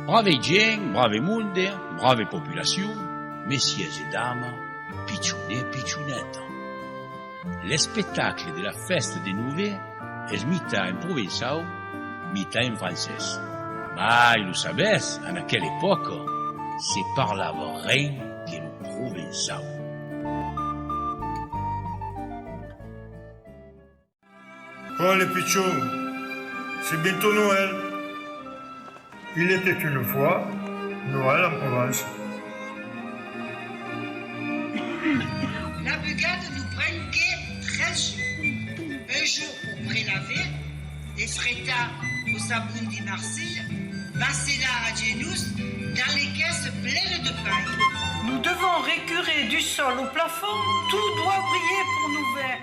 Brave gent, brave monde, brave population, messieurs et dames, pitchounets, pitchounettes. Le spectacle de la festa des nouvelles est mi-temps en provençal, mi-temps en français. Mais, vous savez, en aquella époque, se parlava rien que le provençal. Oh les pitchons, c'est bientôt Noël. Il était une fois Noël en Provence. La brigade nous prend 13 jours. Un jour pour prélaver, les frétas au sabon de Marseille, Bassela à Genus, dans les caisses pleines de paille. Nous devons récurer du sol au plafond, tout doit briller pour nous ver.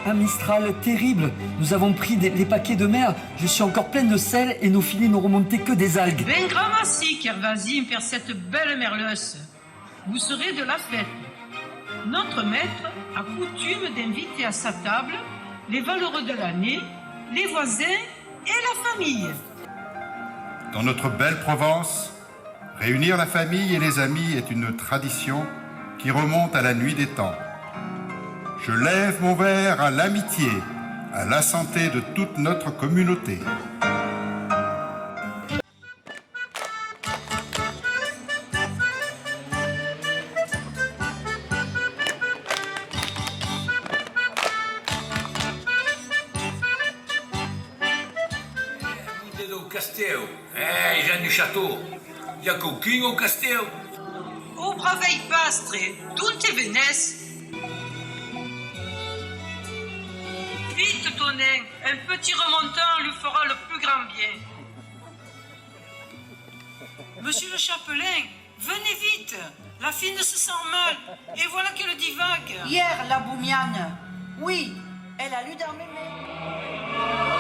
Un Mistral terrible. Nous avons pris les paquets de mer. Je suis encore pleine de sel et nos filets n'ont remonté que des algues. Ben gramassi, Kervasi, per cette belle merleuse. Vous serez de la fête. Notre maître a coutume d'inviter à sa table les valeureux de l'année, les voisins et la famille. Dans notre belle Provence, réunir la famille et les amis est une tradition qui remonte à la nuit des temps. Je lève mon verre à l'amitié, à la santé de toute notre communauté. Au castelo, Jean du Château. Il y a qu'aucun au castelo. Ô braveille pastre, d'où te venez? Vite, Tonin, un petit remontant lui fera le plus grand bien. Monsieur le chapelain, venez vite. La fille ne se sent mal, et voilà qu'elle divague. Hier, la Boumiane, oui, elle a lu dans mes mains.